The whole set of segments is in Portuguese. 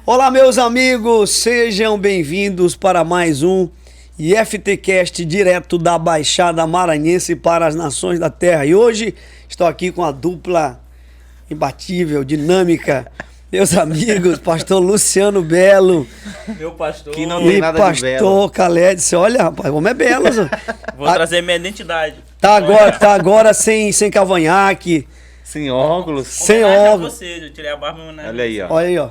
Olá, meus amigos, sejam bem-vindos para mais um IFTcast direto da Baixada Maranhense para as Nações da Terra. E hoje estou aqui com a dupla imbatível, dinâmica, meus amigos, pastor Luciano Belo. Meu pastor. Que não tem nada de pastor Khaled. Olha, rapaz, o homem é belo. Vou trazer minha identidade. Tá agora sem cavanhaque. Sem óculos. Sem Homenagem a óculos. você, eu tirei a barba, né? Olha aí, ó. Olha aí, ó.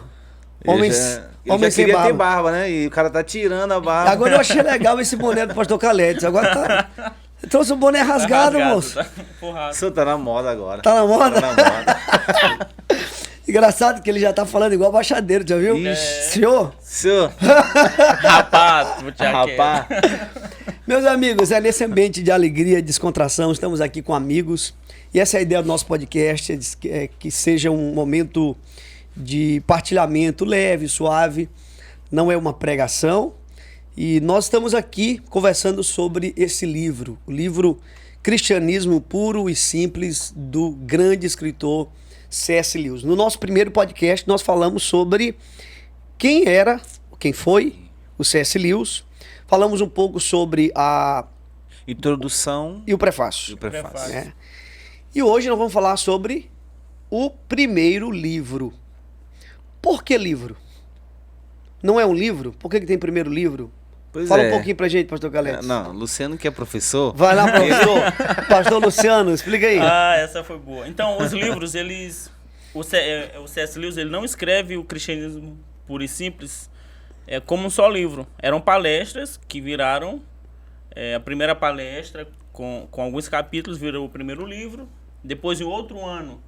Homem Ele já sem queria barba. ter barba, né? E o cara tá tirando a barba. Agora eu achei legal esse boné do pastor Khaled. Agora tá... Trouxe o boné rasgado, moço. Tá porrado. Isso tá na moda agora. Tá na moda? Tá na moda. Engraçado que ele já tá falando igual baixadeiro, já viu? Senhor? Senhor. Rapaz, vou te Rapaz. Meus amigos, é nesse ambiente de alegria, descontração, estamos aqui com amigos. E essa é a ideia do nosso podcast, é que seja um momento de partilhamento leve, suave. Não é uma pregação. E nós estamos aqui conversando sobre esse livro, o livro Cristianismo Puro e Simples, do grande escritor C.S. Lewis. No nosso primeiro podcast, nós falamos sobre quem foi o C.S. Lewis. Falamos um pouco sobre a Introdução e o prefácio. e o prefácio. Né? E hoje nós vamos falar sobre o primeiro livro. Por que livro? Não é um livro? Por que tem primeiro livro? Pois Fala é. um pouquinho pra gente, pastor Galete. Não, Luciano que é professor. Vai lá, professor. Pastor Luciano, explica aí. Ah, essa foi boa. Então, os livros, o C.S. Lewis, ele não escreve o cristianismo puro e simples como um só livro. Eram palestras que viraram... a primeira palestra, com alguns capítulos, virou o primeiro livro. Depois, em outro ano,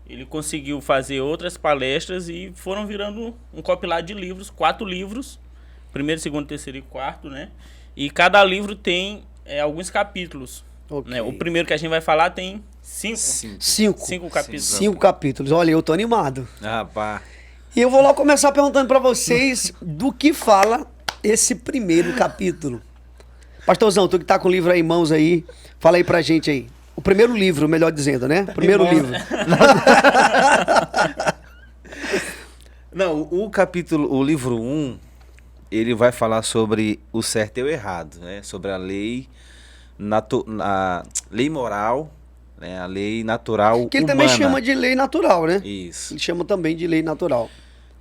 ele conseguiu fazer outras palestras e foram virando um compilado de livros, 4 livros. Primeiro, segundo, terceiro e quarto, né? E cada livro tem alguns capítulos. Ok. Né? O primeiro que a gente vai falar tem 5 Cinco capítulos. 5 capítulos. Olha, eu tô animado. Rapaz. E eu vou logo começar perguntando pra vocês do que fala esse primeiro capítulo. Pastorzão, tu que tá com o livro aí em mãos aí, fala aí pra gente aí. O primeiro livro, melhor dizendo, né? Primeiro livro. Não, o livro 1, ele vai falar sobre o certo e o errado, né? Sobre a lei, a lei moral, né? A lei natural Que ele humana. também chama de lei natural, né? Isso. Ele chama também de lei natural.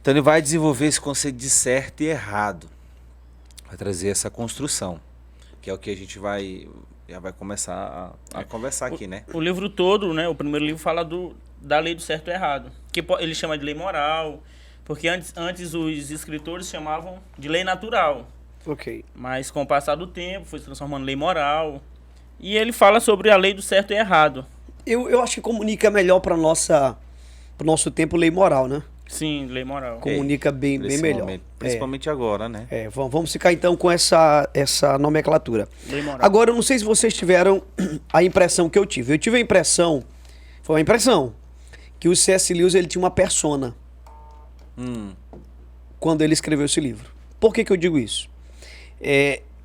Então ele vai desenvolver esse conceito de certo e errado. Vai trazer essa construção, que é o que a gente já vai começar a conversar aqui, né? O livro todo, né? O primeiro livro fala da lei do certo e errado. Que ele chama de lei moral, porque antes os escritores chamavam de lei natural. Ok. Mas com o passar do tempo foi se transformando em lei moral. E ele fala sobre a lei do certo e errado. Eu acho que comunica melhor para pro nosso tempo lei moral, né? Sim, lei moral. Comunica bem Nesse melhor. momento, principalmente agora, né? Vamos ficar então com essa nomenclatura. Lei moral. Agora, eu não sei se vocês tiveram a impressão que eu tive. Eu tive a impressão, foi uma impressão, que o C.S. Lewis ele tinha uma persona quando ele escreveu esse livro. Por que eu digo isso?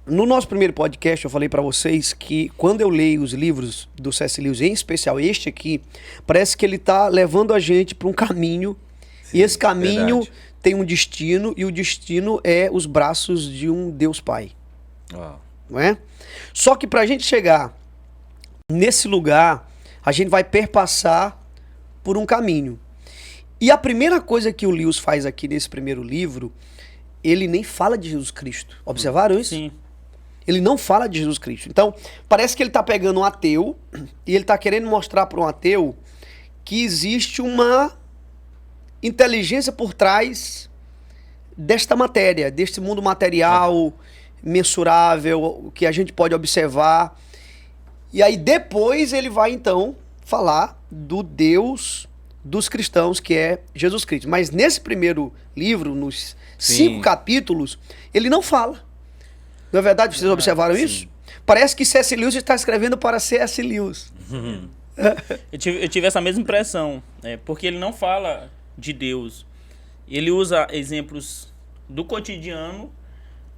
No nosso primeiro podcast, eu falei para vocês que quando eu leio os livros do C.S. Lewis, em especial este aqui, parece que ele está levando a gente para um caminho. Sim, e esse caminho tem um destino, e o destino é os braços de um Deus Pai. Não é? Só que para a gente chegar nesse lugar, a gente vai perpassar por um caminho. E a primeira coisa que o Lewis faz aqui nesse primeiro livro, ele nem fala de Jesus Cristo. Observaram isso? Sim. Ele não fala de Jesus Cristo. Então, parece que ele está pegando um ateu e ele está querendo mostrar para um ateu que existe uma inteligência por trás desta matéria, deste mundo material, mensurável, que a gente pode observar. E aí depois ele vai então falar do Deus dos cristãos, que é Jesus Cristo. Mas nesse primeiro livro, nos 5 capítulos, ele não fala. Não é verdade? Vocês observaram isso? Parece que C.S. Lewis está escrevendo para C.S. Lewis. Eu tive essa mesma impressão, porque ele não fala de Deus. Ele usa exemplos do cotidiano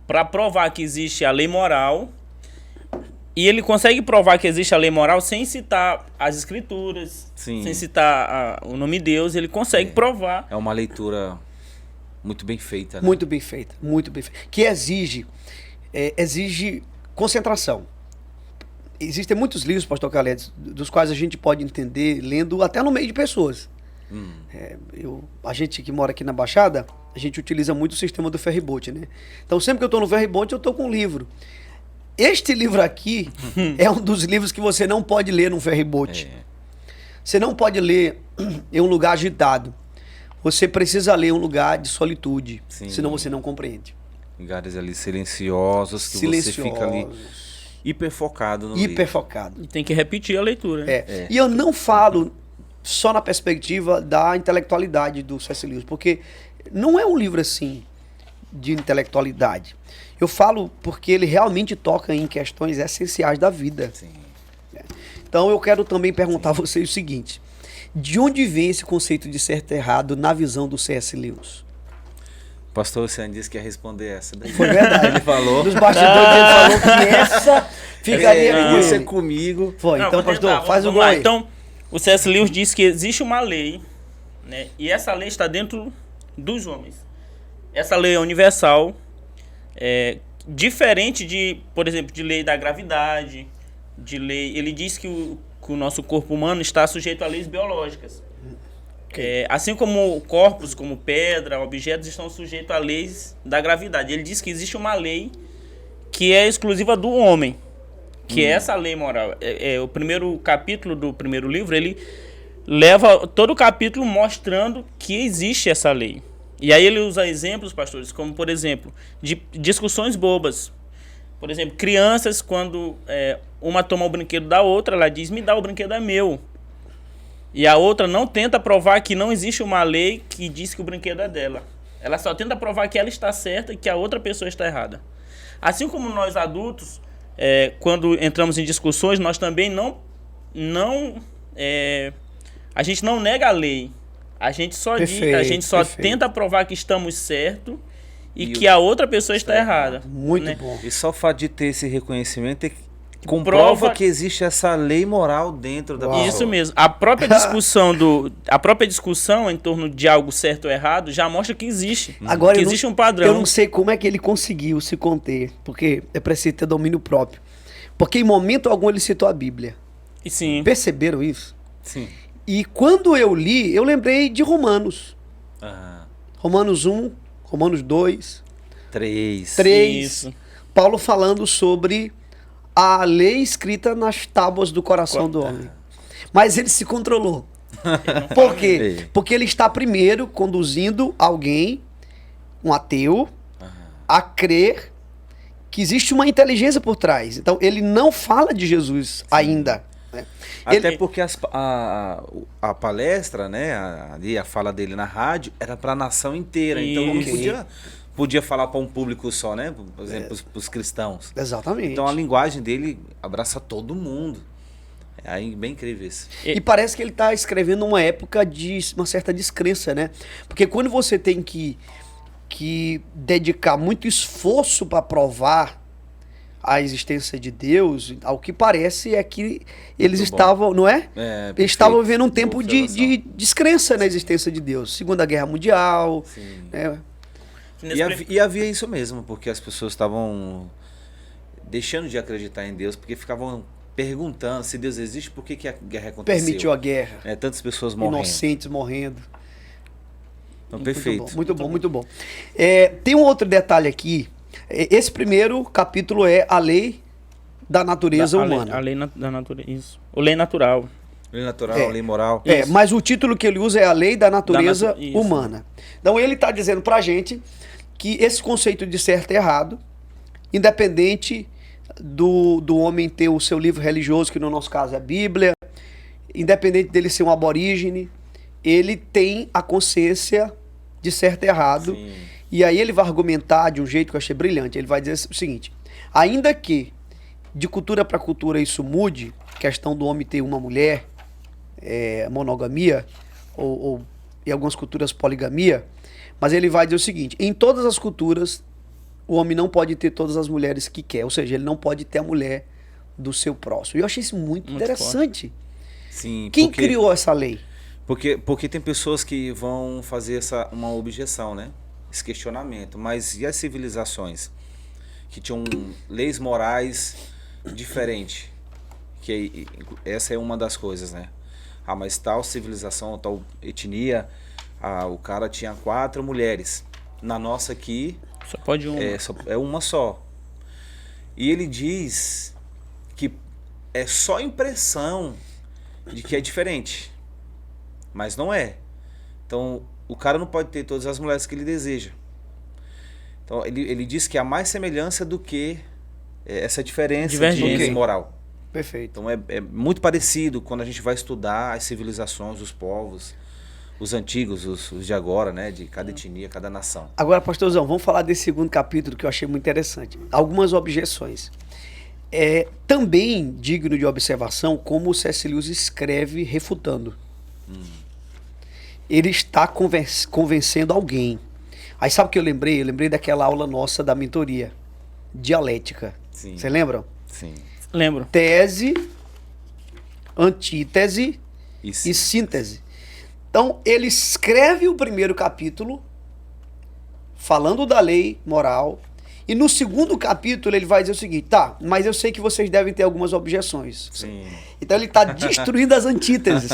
para provar que existe a lei moral, e ele consegue provar que existe a lei moral sem citar as escrituras, sem citar o nome de Deus. Ele consegue provar. É uma leitura muito bem feita, né? Muito bem feita, muito bem feita. Que exige concentração. Existem muitos livros, pastor Khaled, dos quais a gente pode entender lendo até no meio de pessoas. A gente que mora aqui na Baixada, a gente utiliza muito o sistema do ferryboat, né? Então sempre que eu estou no ferryboat, eu estou com um livro. Este livro aqui é um dos livros que você não pode ler num ferryboat. Você não pode ler em um lugar agitado. Você precisa ler em um lugar de solitude, senão você não compreende. Lugares ali silenciosos, que você fica ali hiperfocado no livro. Hiperfocado. E tem que repetir a leitura. E eu não falo só na perspectiva da intelectualidade do C.S. Lewis, porque não é um livro assim de intelectualidade. Eu falo porque ele realmente toca em questões essenciais da vida. Sim. Então eu quero também perguntar a vocês o seguinte: de onde vem esse conceito de certo e errado na visão do C.S. Lewis? O pastor Luciano disse que ia responder essa daí. Foi verdade. Ele falou. Nos bastidores ele falou que essa ficaria com isso é ele. comigo. Foi, Não, então vou pastor, tentar, faz o vamos gol lá. aí. Então, o C.S. Lewis diz que existe uma lei, né? E essa lei está dentro dos homens. Essa lei é universal, diferente de, por exemplo, de lei da gravidade, de lei. Ele diz que o nosso corpo humano está sujeito a leis biológicas. Assim como corpos, como pedra, objetos estão sujeitos a leis da gravidade. Ele diz que existe uma lei que é exclusiva do homem, que é essa lei moral. O primeiro capítulo do primeiro livro, ele leva todo o capítulo mostrando que existe essa lei. E aí ele usa exemplos, pastores, como por exemplo, de discussões bobas. Por exemplo, crianças, quando uma toma o brinquedo da outra, ela diz, me dá, o brinquedo é meu. E a outra não tenta provar que não existe uma lei que diz que o brinquedo é dela. Ela só tenta provar que ela está certa e que a outra pessoa está errada. Assim como nós adultos, quando entramos em discussões, nós também a gente não nega a lei. A gente só tenta provar que estamos certos e que a outra pessoa está errada. Muito né? bom. E só o fato de ter esse reconhecimento comprova que existe essa lei moral dentro da pessoa. Isso mesmo. A própria discussão em torno de algo certo ou errado já mostra que existe. Agora, que existe um padrão. Eu não sei como é que ele conseguiu se conter, porque é preciso ter domínio próprio. Porque em momento algum ele citou a Bíblia. E sim. Perceberam isso? Sim. E quando eu li, eu lembrei de Romanos. Romanos 1, Romanos 2, 3. Isso. Paulo falando sobre a lei escrita nas tábuas do coração do homem. Mas ele se controlou. Por quê? Porque ele está primeiro conduzindo alguém, um ateu, a crer que existe uma inteligência por trás. Então ele não fala de Jesus ainda. Né? Até porque a palestra, né, a fala dele na rádio era para a nação inteira. Então não podia falar para um público só, né? Por exemplo, para os cristãos. Exatamente. Então a linguagem dele abraça todo mundo. É bem incrível isso. E parece que ele está escrevendo uma época de uma certa descrença, né? Porque quando você tem que dedicar muito esforço para provar a existência de Deus, ao que parece é que eles estavam, não é? Eles estavam vivendo um tempo de descrença na existência de Deus. Segunda Guerra Mundial. Né? E havia isso mesmo, porque as pessoas estavam deixando de acreditar em Deus, porque ficavam perguntando se Deus existe, por que a guerra aconteceu. Permitiu a guerra. Tantas pessoas morrendo. Inocentes morrendo. Então, perfeito. Muito bom. Tem um outro detalhe aqui. Esse primeiro capítulo é a lei da natureza humana. A lei da natureza, isso. O lei natural. Lei natural, lei moral. Mas o título que ele usa é a lei da natureza humana. Então ele está dizendo pra gente que esse conceito de certo e errado, independente do homem ter o seu livro religioso, que no nosso caso é a Bíblia, independente dele ser um aborígene, ele tem a consciência de certo e errado. Sim. E aí ele vai argumentar de um jeito que eu achei brilhante. Ele vai dizer o seguinte: ainda que de cultura para cultura isso mude, questão do homem ter uma mulher, monogamia, ou em algumas culturas poligamia, mas ele vai dizer o seguinte: em todas as culturas, o homem não pode ter todas as mulheres que quer, ou seja, ele não pode ter a mulher do seu próximo. E eu achei isso muito interessante. Sim, Quem criou essa lei? Porque tem pessoas que vão fazer uma objeção, né? esse questionamento. Mas e as civilizações que tinham leis morais diferentes? Que essa é uma das coisas, né? Ah, mas tal civilização, tal etnia, o cara tinha 4 mulheres. Na nossa aqui... Só pode uma. É uma só. E ele diz que é só impressão de que é diferente. Mas não é. Então, o cara não pode ter todas as mulheres que ele deseja. Então, ele diz que há mais semelhança do que essa diferença de moral. Perfeito. Então, é muito parecido quando a gente vai estudar as civilizações, os povos, os antigos, os de agora, né? De cada etnia, cada nação. Agora, pastorzão, vamos falar desse segundo capítulo que eu achei muito interessante. Algumas objeções. É também digno de observação como o C.S. Lewis escreve refutando. Ele está convencendo alguém. Aí sabe o que eu lembrei? Eu lembrei daquela aula nossa da mentoria. Dialética. Sim. Você lembra? Sim. Lembro. Tese, antítese e síntese. Então, ele escreve o primeiro capítulo falando da lei moral. E no segundo capítulo ele vai dizer o seguinte, tá, mas eu sei que vocês devem ter algumas objeções. Sim. Então ele está destruindo as antíteses.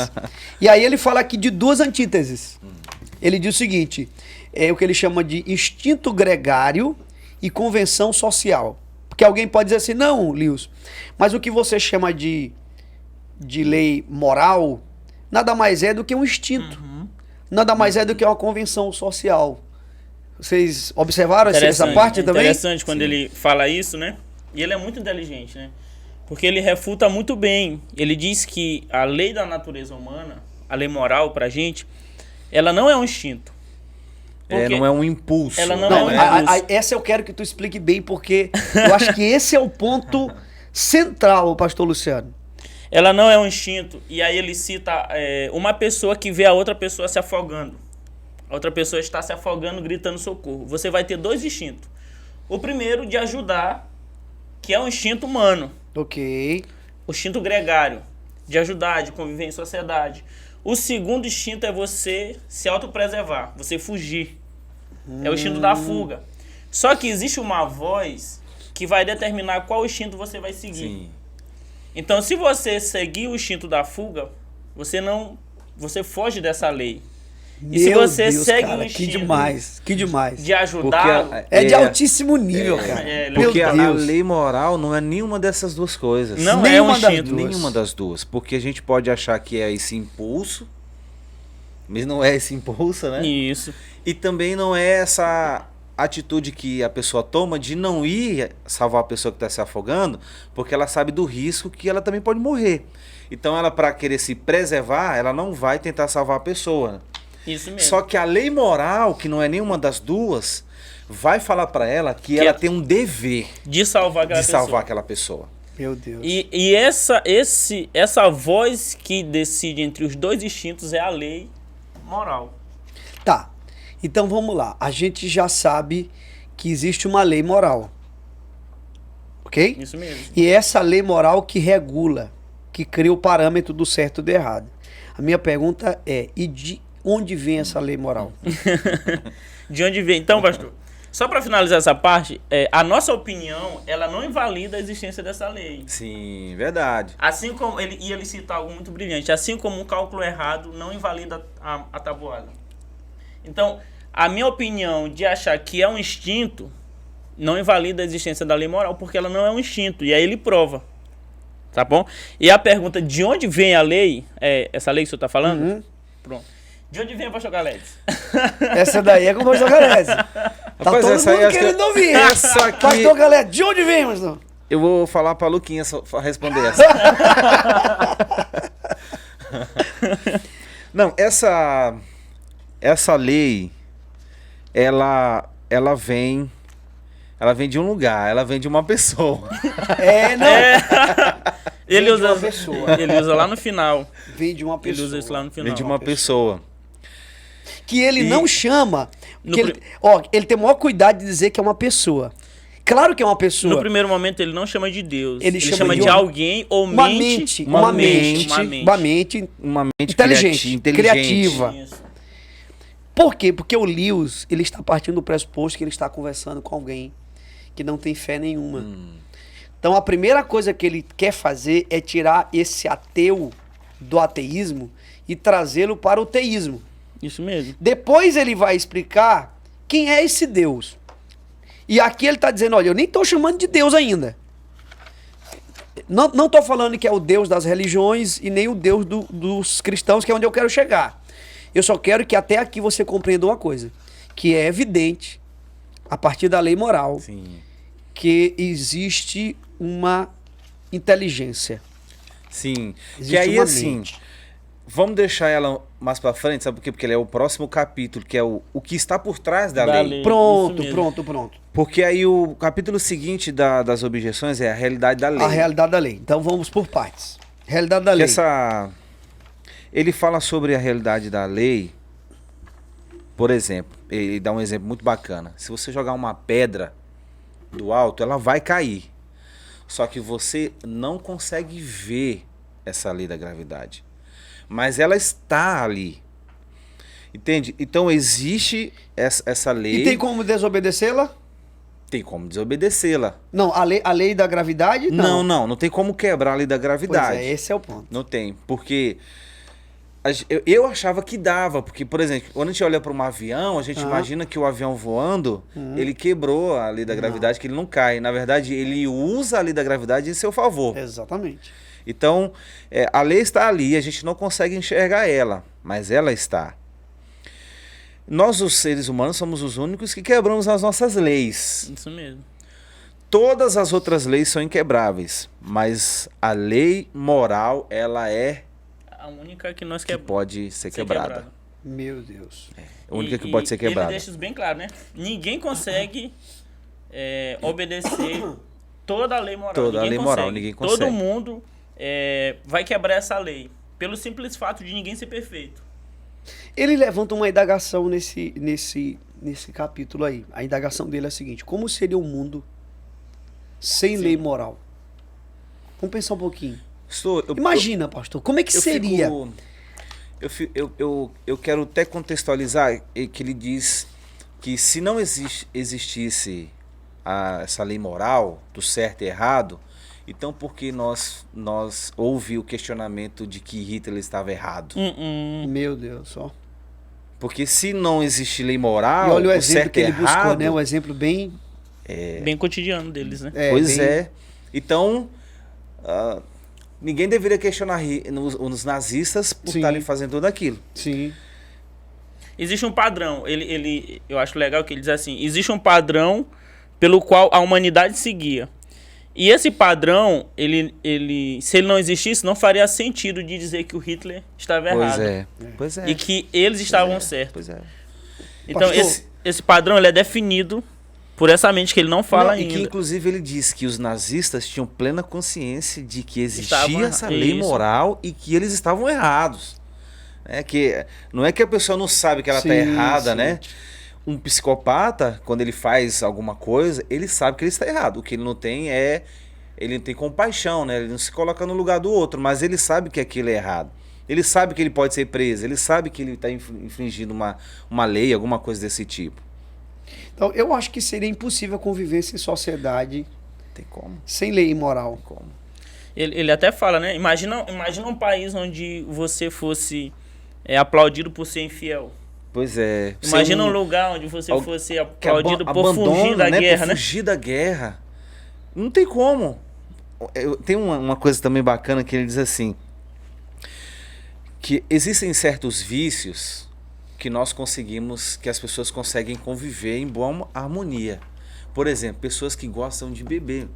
E aí ele fala aqui de 2 antíteses. Ele diz o seguinte, é o que ele chama de instinto gregário e convenção social. Porque alguém pode dizer assim, não, Lewis, mas o que você chama de lei moral nada mais é do que um instinto. Nada mais é do que uma convenção social. Vocês observaram essa parte também? Interessante quando ele fala isso, né? E ele é muito inteligente, né? Porque ele refuta muito bem. Ele diz que a lei da natureza humana, a lei moral pra gente, ela não é um instinto. Não é um impulso. Ela não é um impulso. Essa eu quero que tu explique bem, porque eu acho que esse é o ponto central, pastor Luciano. Ela não é um instinto. E aí ele cita uma pessoa que vê a outra pessoa se afogando. A outra pessoa está se afogando, gritando socorro. Você vai ter 2 instintos. O primeiro, de ajudar, que é um instinto humano. Ok. O instinto gregário, de ajudar, de conviver em sociedade. O segundo instinto é você se autopreservar, você fugir. É o instinto da fuga. Só que existe uma voz que vai determinar qual instinto você vai seguir. Sim. Então, se você seguir o instinto da fuga, você foge dessa lei. E se você segue o instinto que demais. de ajudar... É de altíssimo nível, cara. Porque a lei moral não é nenhuma dessas duas coisas. Não é um instinto. Nenhuma das duas. Porque a gente pode achar que é esse impulso, mas não é esse impulso, né? Isso. E também não é essa atitude que a pessoa toma de não ir salvar a pessoa que está se afogando, porque ela sabe do risco que ela também pode morrer. Então ela, para querer se preservar, ela não vai tentar salvar a pessoa. Isso mesmo. Só que a lei moral, que não é nenhuma das duas, vai falar para ela que ela tem um dever de salvar aquela pessoa. Meu Deus. E essa voz que decide entre os 2 instintos é a lei moral. Tá. Então vamos lá. A gente já sabe que existe uma lei moral. Ok? Isso mesmo. E essa lei moral que regula, que cria o parâmetro do certo e do errado. A minha pergunta é, e de onde vem essa lei moral? De onde vem? Então, pastor, só para finalizar essa parte, a nossa opinião, ela não invalida a existência dessa lei. Sim, verdade. Assim como, ele cita algo muito brilhante, assim como um cálculo errado não invalida a tabuada. Então, a minha opinião de achar que é um instinto não invalida a existência da lei moral, porque ela não é um instinto, e aí ele prova. Tá bom? E a pergunta, de onde vem a lei, essa lei que o senhor está falando? Uhum. Pronto. De onde vem o pastor Galedes? Essa daí é com o pastor Galedes. Tá Rapaz, todo essa mundo aí, querendo ouvir. essa aqui... Pastor Galedes, de onde vem, pastor? Eu vou falar para Luquinha responder essa. Não, essa lei, ela vem de um lugar, ela vem de uma pessoa. Ele usa uma pessoa. Ele usa lá no final. Vem de uma pessoa. Ele usa isso lá no final. Vem de uma pessoa. Que ele não chama... ele tem o maior cuidado de dizer que é uma pessoa. Claro que é uma pessoa. No primeiro momento ele não chama de Deus. Ele chama de alguém ou uma mente inteligente, criativa. Por quê? Porque o Lewis, ele está partindo do pressuposto que ele está conversando com alguém que não tem fé nenhuma. Então a primeira coisa que ele quer fazer é tirar esse ateu do ateísmo e trazê-lo para o teísmo. Isso mesmo. Depois ele vai explicar quem é esse Deus. E aqui ele está dizendo, olha, eu nem estou chamando de Deus ainda. Não estou falando que é o Deus das religiões e nem o Deus dos cristãos, que é onde eu quero chegar. Eu só quero que até aqui você compreenda uma coisa, que é evidente, a partir da lei moral, Sim. que existe uma inteligência. Sim. Existe Que aí, uma assim, mente. vamos deixar ela mais pra frente, sabe por quê? Porque ele é o próximo capítulo, que é o que está por trás da lei. Isso Pronto, mesmo. pronto. Porque aí o capítulo seguinte das objeções é a realidade da lei. A realidade da lei. Então vamos por partes. Realidade da Que lei. Ele fala sobre a realidade da lei, por exemplo, ele dá um exemplo muito bacana. Se você jogar uma pedra do alto, ela vai cair. Só que você não consegue ver essa lei da gravidade. Mas ela está ali. Entende? Então existe essa lei. E tem como desobedecê-la? Tem como desobedecê-la. Não, a lei da gravidade, não. Não tem como quebrar a lei da gravidade. Pois é, esse é o ponto. Não tem, porque eu achava que dava, porque, por exemplo, quando a gente olha para um avião, a gente imagina que o avião voando, ele quebrou a lei da gravidade, que ele não cai. Na verdade, ele usa a lei da gravidade em seu favor. Exatamente. Então, a lei está ali, a gente não consegue enxergar ela, mas ela está. Nós, os seres humanos, somos os únicos que quebramos as nossas leis. Isso mesmo. Todas as outras leis são inquebráveis, mas a lei moral, ela é A única que nós que pode ser quebrada. Meu Deus. A única que pode ser quebrada. Ele deixa isso bem claro, né? Ninguém consegue obedecer toda a lei moral. Toda a lei moral, ninguém consegue. Todo mundo vai quebrar essa lei. Pelo simples fato de ninguém ser perfeito. Ele levanta uma indagação nesse capítulo aí. A indagação dele é a seguinte: como seria um mundo sem lei moral? Vamos pensar um pouquinho. Imagina, pastor, como é que seria? Eu quero até contextualizar que ele diz que se não existisse essa lei moral do certo e errado, então por que nós houve o questionamento de que Hitler estava errado? Meu Deus, só. Porque se não existe lei moral, E olha o o exemplo certo que e ele buscou, errado, né? Um exemplo bem... Bem cotidiano deles, né? Pois bem- é. Então, ninguém deveria questionar os nazistas por Sim. estarem fazendo tudo aquilo. Sim. Existe um padrão. Eu acho legal que ele diz assim: existe um padrão pelo qual a humanidade seguia. E esse padrão, se ele não existisse, não faria sentido de dizer que o Hitler estava errado. Pois é. E que eles estavam certos. Pois é. Então, Pastor- esse padrão ele é definido por essa mente que ele não fala E ainda. que, inclusive, ele diz que os nazistas tinham plena consciência de que Estavam existia essa lei isso. moral e que eles estavam errados. Não é que a pessoa não sabe que ela está Sim, errada, sim. né? Um psicopata, quando ele faz alguma coisa, ele sabe que ele está errado. O que ele não tem ele não tem compaixão, né? Ele não se coloca no lugar do outro, mas ele sabe que aquilo é errado. Ele sabe que ele pode ser preso, ele sabe que ele está infringindo uma lei, alguma coisa desse tipo. Então, eu acho que seria impossível convivência em sociedade Tem como? sem lei moral. Como? Ele até fala, né? Imagina um país onde você fosse aplaudido por ser infiel. Pois é. Imagina um lugar onde você fosse que aplaudido por abandona, fugir da guerra, por né? fugir da guerra. Não tem como. Tem uma coisa também bacana que ele diz assim, que existem certos vícios que as pessoas conseguem conviver em boa harmonia. Por exemplo, pessoas que gostam de beber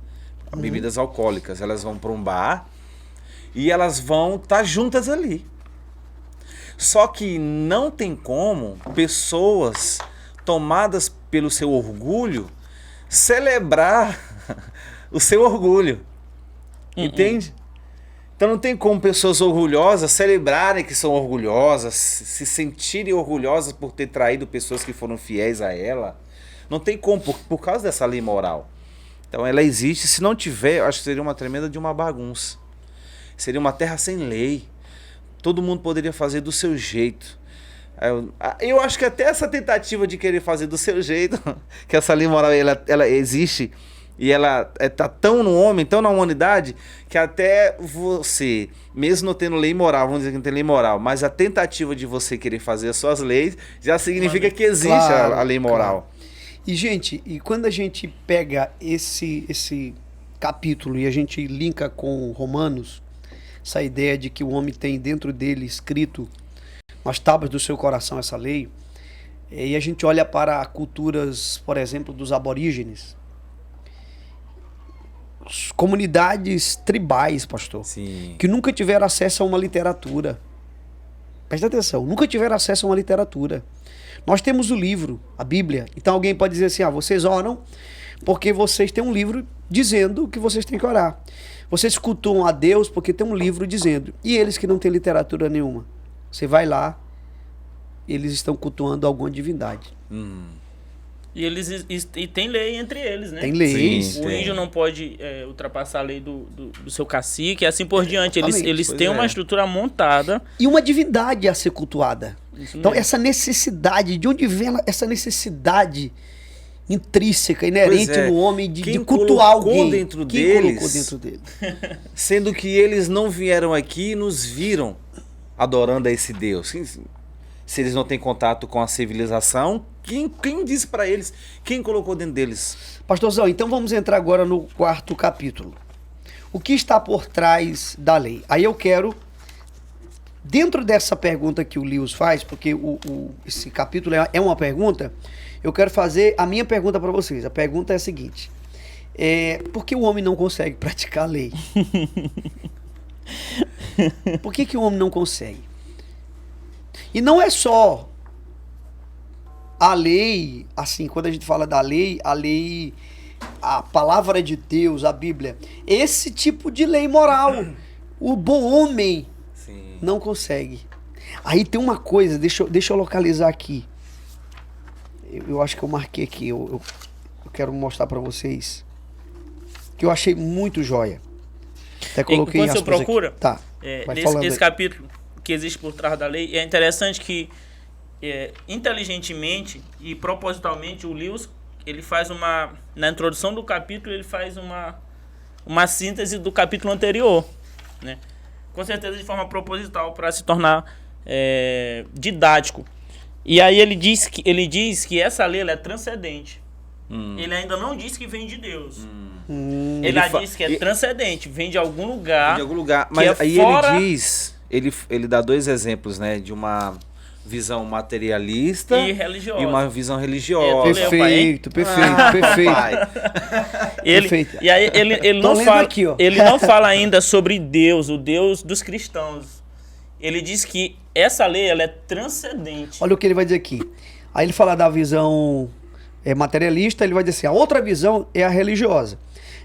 bebidas alcoólicas, elas vão para um bar e elas vão estar juntas ali. Só que não tem como pessoas tomadas pelo seu orgulho celebrar o seu orgulho. Entende? Então não tem como pessoas orgulhosas celebrarem que são orgulhosas, se sentirem orgulhosas por ter traído pessoas que foram fiéis a ela. Não tem como, por causa dessa lei moral. Então ela existe, se não tiver, eu acho que seria uma tremenda de uma bagunça. Seria uma terra sem lei. Todo mundo poderia fazer do seu jeito. Eu acho que até essa tentativa de querer fazer do seu jeito, que essa lei moral ela existe e ela tá tão no homem, tão na humanidade, que até você, mesmo não tendo lei moral, vamos dizer que não tem lei moral, mas a tentativa de você querer fazer as suas leis já significa que existe a lei moral. Claro. E, gente, quando a gente pega esse capítulo e a gente linka com Romanos, essa ideia de que o homem tem dentro dele escrito nas tábuas do seu coração essa lei, e a gente olha para culturas, por exemplo, dos aborígenes, comunidades tribais, pastor, Sim. que nunca tiveram acesso a uma literatura. Presta atenção, nunca tiveram acesso a uma literatura. Nós temos o livro, a Bíblia. Então alguém pode dizer assim, vocês oram porque vocês têm um livro dizendo que vocês têm que orar. Vocês cultuam a Deus porque tem um livro dizendo. E eles que não têm literatura nenhuma? Você vai lá, eles estão cultuando alguma divindade. E tem lei entre eles, né? Tem leis. Sim, O tem. índio não pode ultrapassar a lei do seu cacique e assim por diante. Eles Pois têm é. uma estrutura montada. E uma divindade a ser cultuada. Isso Então mesmo. essa necessidade, de onde vem essa necessidade intrínseca, inerente Pois é. no homem de Quem cultuar colocou alguém? dentro Quem deles? colocou dentro dele? Sendo que eles não vieram aqui e nos viram adorando a esse Deus. Se eles não têm contato com a civilização, quem disse para eles? Quem colocou dentro deles? Pastorzão, então vamos entrar agora no 4º capítulo. O que está por trás da lei? Aí eu quero, dentro dessa pergunta que o Lewis faz, porque esse capítulo é uma pergunta, eu quero fazer a minha pergunta para vocês. A pergunta é a seguinte: por que o homem não consegue praticar a lei? Por que o homem não consegue? E não é só a lei, assim, quando a gente fala da lei, a palavra de Deus, a Bíblia, esse tipo de lei moral, o bom homem Sim. não consegue. Aí tem uma coisa, deixa eu localizar aqui. Eu acho que eu marquei aqui, eu quero mostrar para vocês, que eu achei muito joia. Até coloquei Enquanto você aspas aqui. procura, Tá, vai falando esse aí. capítulo que existe por trás da lei, é interessante que inteligentemente e propositalmente o Lewis, ele faz na introdução do capítulo, ele faz uma síntese do capítulo anterior, né? Com certeza de forma proposital, para se tornar didático. E aí ele diz que essa lei ela é transcendente. Ele ainda não diz que vem de Deus. Ele diz que é transcendente, vem de algum lugar. De algum lugar. que Mas é aí fora... ele diz, ele dá dois exemplos, né? De uma visão materialista E religiosa. e uma visão religiosa. Perfeito, perfeito, Ah, perfeito. pai. Perfeito. E aí ele Tô não lendo fala, aqui, ó. ele não fala ainda sobre Deus, o Deus dos cristãos. Ele diz que essa lei ela é transcendente. Olha o que ele vai dizer aqui. Aí ele fala da visão materialista, ele vai dizer assim, a outra visão é a religiosa.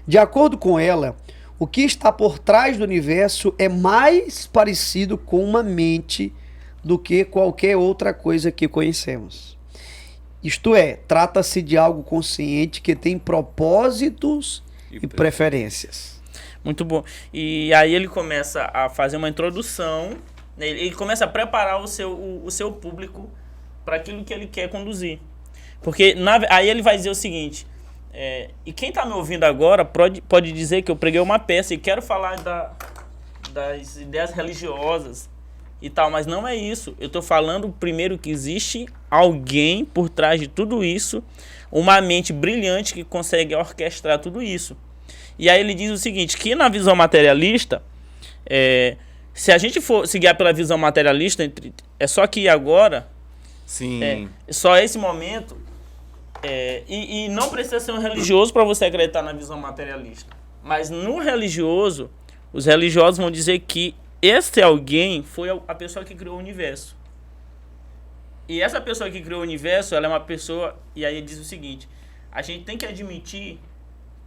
De acordo com ela, o que está por trás do universo é mais parecido com uma mente do que qualquer outra coisa que conhecemos. Isto é, trata-se de algo consciente que tem propósitos e preferências. Muito bom. E aí ele começa a fazer uma introdução, né? Ele começa a preparar o seu público para aquilo que ele quer conduzir. Porque aí ele vai dizer o seguinte, e quem está me ouvindo agora pode dizer que eu preguei uma peça e quero falar das ideias religiosas e tal, mas não é isso. Eu estou falando primeiro que existe alguém por trás de tudo isso, uma mente brilhante que consegue orquestrar tudo isso. E aí ele diz o seguinte, que na visão materialista, se a gente for se guiar pela visão materialista, é só aqui e agora, Sim. só esse momento, e não precisa ser um religioso para você acreditar na visão materialista. Mas no religioso, os religiosos vão dizer que esse alguém foi a pessoa que criou o universo. E essa pessoa que criou o universo, ela é uma pessoa... E aí ele diz o seguinte, a gente tem que admitir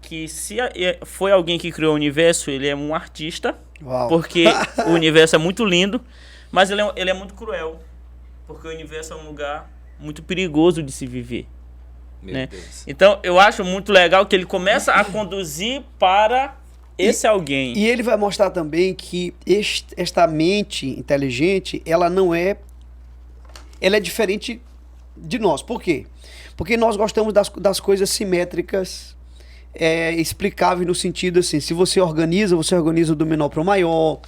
que se foi alguém que criou o universo, ele é um artista, Uau. porque o universo é muito lindo, mas ele é muito cruel, porque o universo é um lugar muito perigoso de se viver. Meu Né? Deus. Então, eu acho muito legal que ele começa a conduzir para esse alguém. E ele vai mostrar também que esta mente inteligente, ela não é ela é diferente de nós. Por quê? Porque nós gostamos das coisas simétricas, explicáveis no sentido assim, se você organiza do menor para o maior,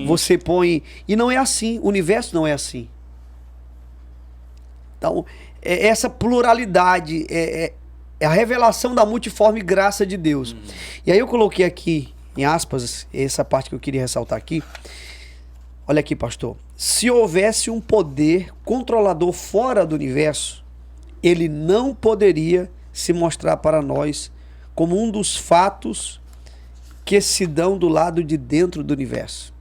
você põe... E não é assim, o universo não é assim. Então, essa pluralidade, é a revelação da multiforme graça de Deus. E aí eu coloquei aqui, em aspas, essa parte que eu queria ressaltar aqui. Olha aqui, pastor. Se houvesse um poder controlador fora do universo, ele não poderia se mostrar para nós como um dos fatos que se dão do lado de dentro do universo.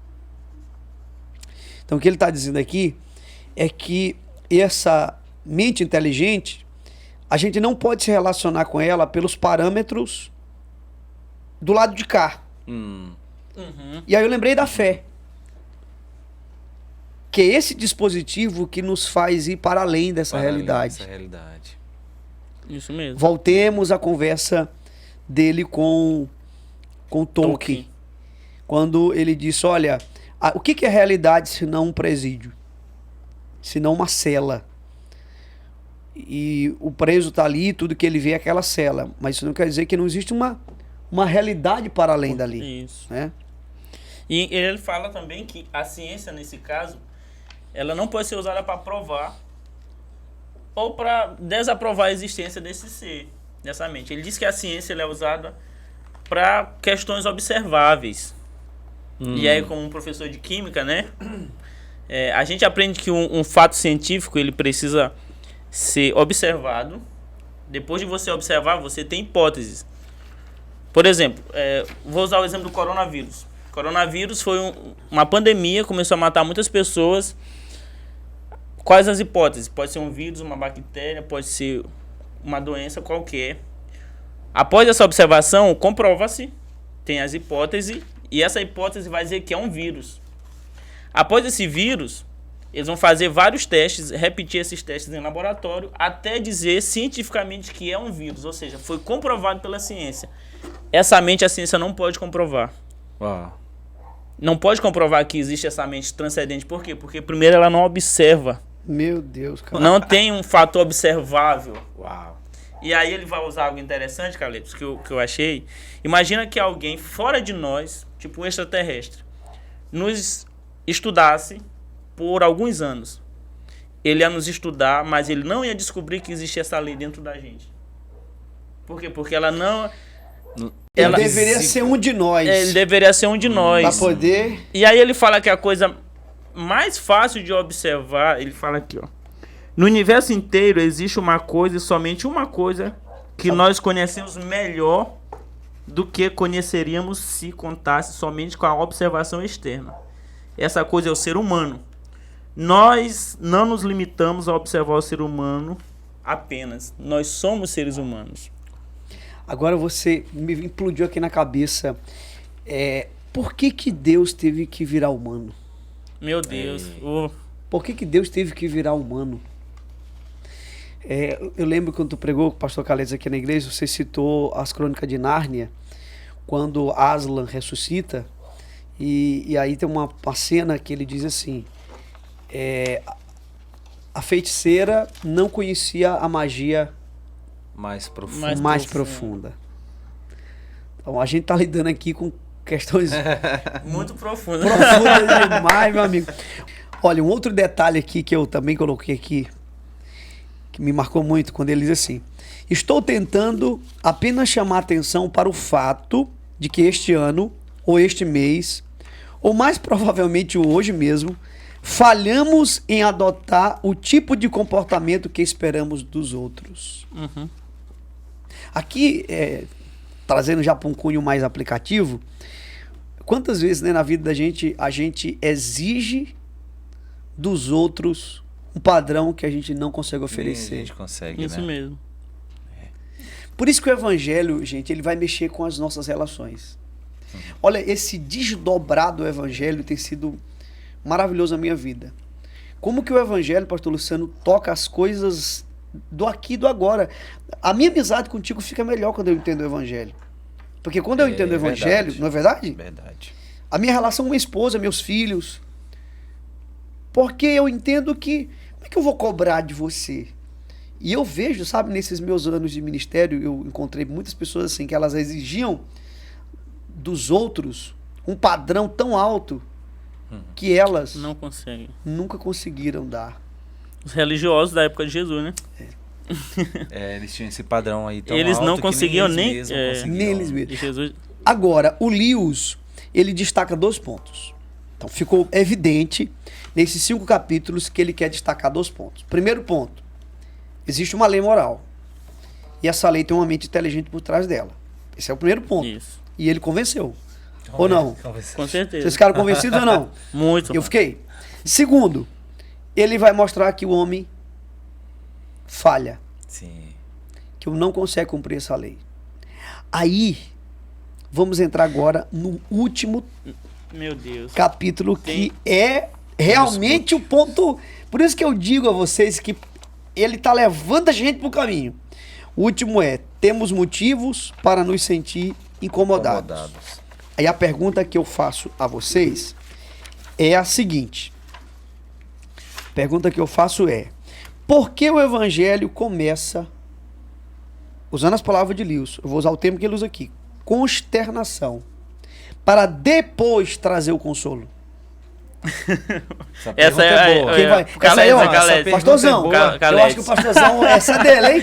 Então, o que ele está dizendo aqui é que essa mente inteligente, a gente não pode se relacionar com ela pelos parâmetros do lado de cá. E aí eu lembrei da fé. Que é esse dispositivo que nos faz ir para além dessa realidade. Isso mesmo. Voltemos à conversa dele com Tolkien. Quando ele disse, olha, o que é realidade se não um presídio? Se não uma cela? E o preso está ali, tudo que ele vê é aquela cela. Mas isso não quer dizer que não existe uma realidade para além dali. Isso. Né? E ele fala também que a ciência, nesse caso, ela não pode ser usada para provar ou para desaprovar a existência desse ser, dessa mente. Ele diz que a ciência ela é usada para questões observáveis. E aí, como um professor de química, né? A gente aprende que um fato científico ele precisa ser observado. Depois de você observar, você tem hipóteses. Por exemplo, vou usar o exemplo do coronavírus. O coronavírus foi uma pandemia, começou a matar muitas pessoas. Quais as hipóteses? Pode ser um vírus, uma bactéria, pode ser uma doença qualquer. Após essa observação, comprova-se, tem as hipóteses, e essa hipótese vai dizer que é um vírus. Após esse vírus, eles vão fazer vários testes, repetir esses testes em laboratório, até dizer cientificamente que é um vírus, ou seja, foi comprovado pela ciência. Essa mente a ciência não pode comprovar. Não pode comprovar que existe essa mente transcendente. Por quê? Porque primeiro ela não observa. Meu Deus, cara. Não tem um fato observável. Uau. E aí ele vai usar algo interessante, Carletos, que eu achei. Imagina que alguém fora de nós, tipo um extraterrestre, nos estudasse por alguns anos. Ele ia nos estudar, mas ele não ia descobrir que existia essa lei dentro da gente. Por quê? Porque ela não... Ele deveria ser um de nós. Ele deveria ser um de nós. Pra poder... E aí ele fala que a coisa mais fácil de observar, ele fala aqui, ó. No universo inteiro existe uma coisa e somente uma coisa que nós conhecemos melhor do que conheceríamos se contasse somente com a observação externa. Essa coisa é o ser humano. Nós não nos limitamos a observar o ser humano apenas. Nós somos seres humanos. Agora você me implodiu aqui na cabeça. Por que Deus teve que virar humano? Meu Deus. Por que Deus teve que virar humano? Eu lembro quando tu pregou com o pastor Carletos aqui na igreja, você citou as Crônicas de Nárnia, quando Aslan ressuscita, e aí tem uma cena que ele diz assim, a feiticeira não conhecia a magia mais profunda. Então a gente tá lidando aqui com questões muito profundas demais, meu amigo. Olha, um outro detalhe aqui que eu também coloquei aqui, que me marcou muito, quando ele diz assim: estou tentando apenas chamar atenção para o fato de que este ano, ou este mês, ou mais provavelmente hoje mesmo, falhamos em adotar o tipo de comportamento que esperamos dos outros. Aqui, trazendo já para um cunho mais aplicativo, quantas vezes, né, na vida da gente, a gente exige dos outros um padrão que a gente não consegue oferecer. A gente consegue, Isso né? mesmo. Por isso que o evangelho, gente, ele vai mexer com as nossas relações. Olha, esse desdobrar do evangelho tem sido maravilhoso na minha vida. Como que o evangelho, pastor Luciano, toca as coisas do aqui e do agora. A minha amizade contigo fica melhor quando eu entendo o evangelho. Porque quando eu entendo o evangelho, verdade. não é verdade? Verdade. A minha relação com minha esposa, meus filhos. Porque eu entendo que como é que eu vou cobrar de você? E eu vejo, sabe, nesses meus anos de ministério, eu encontrei muitas pessoas assim, que elas exigiam dos outros um padrão tão alto que elas Não consegue. nunca conseguiram dar. Os religiosos da época de Jesus, né? Eles tinham esse padrão aí tão Eles alto não que conseguiam eles nem- mesmos é, conseguiam. Nem eles mesmos. E Jesus. Agora, o Lewis, ele destaca 2 pontos. Então, ficou evidente nesses 5 capítulos que ele quer destacar 2 pontos. Primeiro ponto, existe uma lei moral. E essa lei tem uma mente inteligente por trás dela. Esse é o primeiro ponto. Isso. E ele convenceu. Ou não? Com certeza. Vocês ficaram convencidos ou não? Muito. Eu fiquei. Segundo, ele vai mostrar que o homem falha, Sim. que não consegue cumprir essa lei. Aí, vamos entrar agora no último Meu Deus. capítulo, que é realmente o ponto. Por isso que eu digo a vocês que ele está levando a gente para o caminho. O último é: temos motivos para nos sentir incomodados. Aí a pergunta que eu faço a vocês é a seguinte. A pergunta que eu faço é: por que o evangelho começa, usando as palavras de Lewis, eu vou usar o termo que ele usa aqui, consternação, para depois trazer o consolo? Essa é boa. Quem vai? Calés, Essa aí, ó, Calés. Pastorzão, Calés. eu acho que o pastorzão, essa é dele, hein?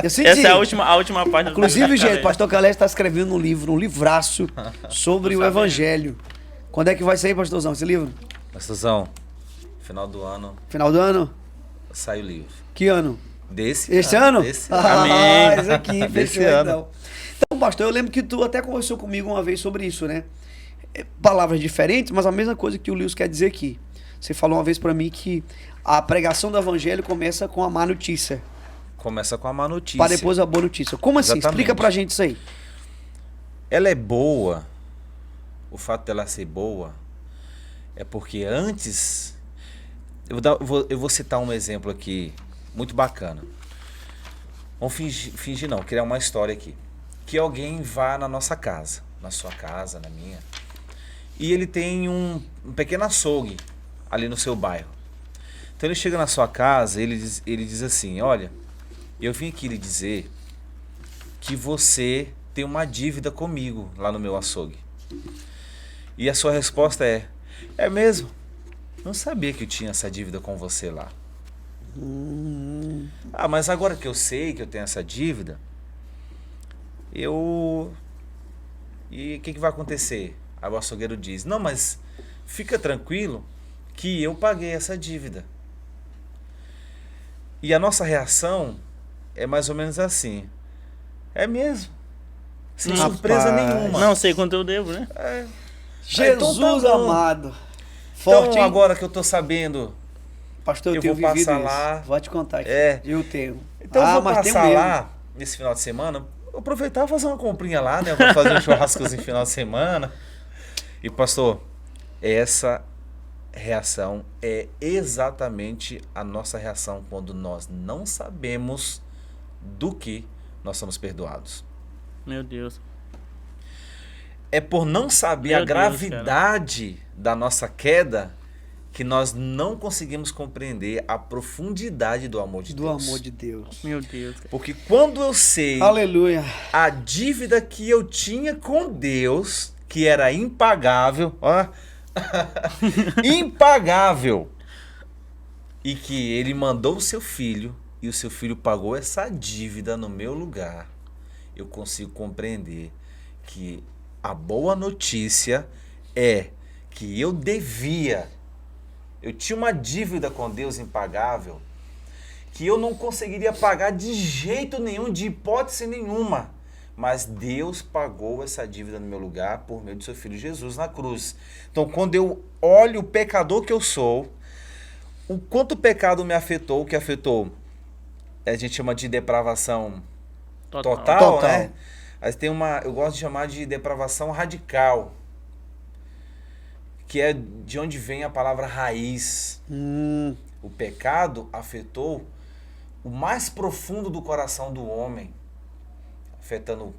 Eu senti. Essa é a última parte. do Inclusive, livro, gente, o Calés. pastor Calés está escrevendo um livro, um livraço sobre o evangelho. Quando é que vai sair, pastorzão, esse livro? Pastorzão, final do ano Final do ano? sai o livro. Que ano? Desse ano? Desse Amém. Isso aqui, Desse fechou ano. então. Então, pastor, eu lembro que tu até conversou comigo uma vez sobre isso, né? Palavras diferentes, mas a mesma coisa que o Lewis quer dizer aqui. Você falou uma vez pra mim que a pregação do evangelho começa com a má notícia, Começa com a má notícia. para depois a boa notícia. Como assim? Exatamente. Explica pra gente isso aí. Ela é boa, o fato dela ser boa é porque antes... Eu vou citar um exemplo aqui muito bacana. Vamos fingir não, criar uma história aqui. Que alguém vá na nossa casa, na sua casa, na minha, e ele tem um pequeno açougue ali no seu bairro. Então ele chega na sua casa, ele diz assim: olha, eu vim aqui lhe dizer que você tem uma dívida comigo lá no meu açougue. E a sua resposta é mesmo? Não sabia que eu tinha essa dívida com você lá. Ah, mas agora que eu sei que eu tenho essa dívida, E o que vai acontecer? Aí o açougueiro diz: não, mas fica tranquilo que eu paguei essa dívida. E a nossa reação é mais ou menos assim: é mesmo? Sem surpresa nenhuma. Não sei quanto eu devo, né? Jesus então tá bom. amado. Forte, Então hein? agora que eu tô sabendo, Pastor, eu eu tenho vou vivido passar isso. lá. Vou te contar aqui. É. Eu tenho. então eu vou mas tenho passar mesmo. lá nesse final de semana, aproveitar e fazer uma comprinha lá, né? Vou fazer um churrascozinho no final de semana. E pastor, essa reação é exatamente a nossa reação quando nós não sabemos do que nós somos perdoados. Meu Deus. É por não saber Meu a Deus, gravidade da nossa queda que nós não conseguimos compreender a profundidade do amor de Do Deus. amor de Deus. Meu Deus. Cara. Porque quando eu sei Aleluia. a dívida que eu tinha com Deus, que era impagável, ó, impagável, e que ele mandou o seu filho, e o seu filho pagou essa dívida no meu lugar, eu consigo compreender que a boa notícia é que eu tinha uma dívida com Deus impagável, que eu não conseguiria pagar de jeito nenhum, de hipótese nenhuma. Mas Deus pagou essa dívida no meu lugar por meio do seu Filho Jesus na cruz. Então, quando eu olho o pecador que eu sou, o quanto o pecado me afetou, que afetou, a gente chama de depravação total, né? Mas tem eu gosto de chamar de depravação radical, que é de onde vem a palavra raiz. O pecado afetou o mais profundo do coração do homem, afetando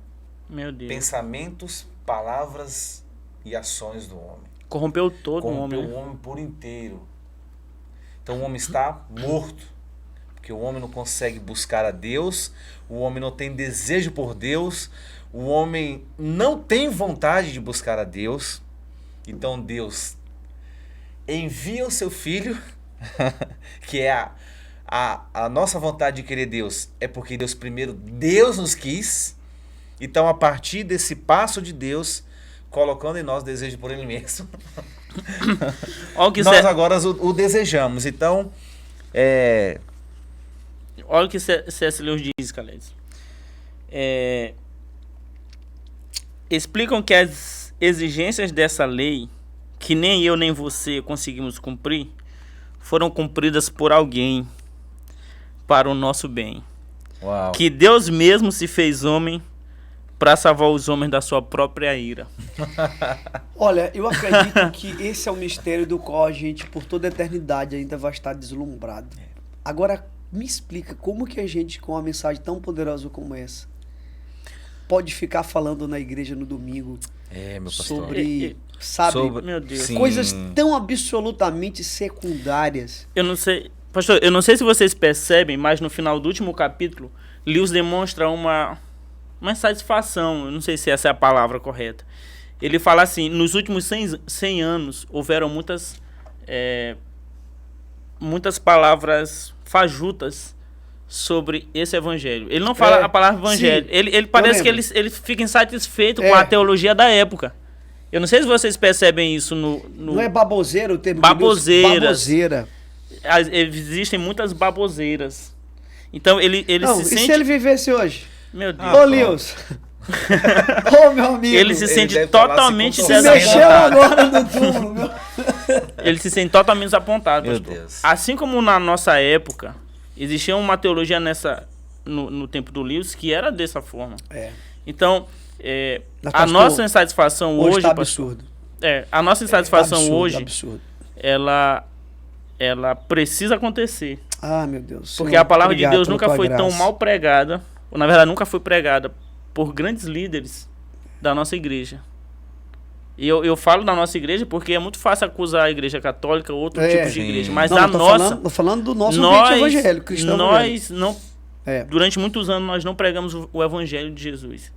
Meu Deus. pensamentos, palavras e ações do homem. Corrompeu todo o homem. Corrompeu né? o homem por inteiro. Então o homem está morto. Porque o homem não consegue buscar a Deus, o homem não tem desejo por Deus, o homem não tem vontade de buscar a Deus. Então Deus envia o seu filho, que é a nossa vontade de querer Deus, é porque Deus nos quis. Então, a partir desse passo de Deus, colocando em nós desejo por Ele mesmo, nós agora o desejamos. Então, olha o que C.S. Lewis diz, Carlos. Explicam que as exigências dessa lei, que nem eu nem você conseguimos cumprir, foram cumpridas por alguém para o nosso bem. Uau. Que Deus mesmo se fez homem para salvar os homens da sua própria ira. Olha, eu acredito que esse é o mistério do qual a gente, por toda a eternidade, ainda vai estar deslumbrado. Agora, me explica, como que a gente, com uma mensagem tão poderosa como essa, pode ficar falando na igreja no domingo meu pastor. sobre, meu Deus, sim, coisas tão absolutamente secundárias. Eu não sei, pastor, eu não sei se vocês percebem, mas no final do último capítulo, Lewis demonstra uma insatisfação, eu não sei se essa é a palavra correta. Ele fala assim, nos últimos 100 anos, houveram muitas palavras fajutas sobre esse evangelho. Ele não fala a palavra evangelho. Ele parece que ele fica insatisfeito com a teologia da época. Eu não sei se vocês percebem isso Não é baboseira o termo? Baboseira. Existem muitas baboseiras. Então ele se sente... E se ele vivesse hoje? Meu Deus. Ô, Lewis. Ô, meu amigo. Ele se sente totalmente desapontado. Se mexeu agora no túmulo, meu. Ele se sente totalmente desapontado, meu pastor. Deus. Assim como na nossa época, existia uma teologia no tempo do Lewis que era dessa forma. Então, a nossa insatisfação hoje... tá absurdo. A nossa insatisfação absurdo, hoje, absurdo. Ela precisa acontecer. Ah, meu Deus. Porque a palavra de Deus nunca foi tão mal pregada, ou na verdade nunca foi pregada por grandes líderes da nossa igreja. E eu falo da nossa igreja porque é muito fácil acusar a igreja católica ou outro tipo de igreja. Mas a nossa... Tô falando do nosso ambiente evangélico, cristão evangélico. Durante muitos anos nós não pregamos o evangelho de Jesus.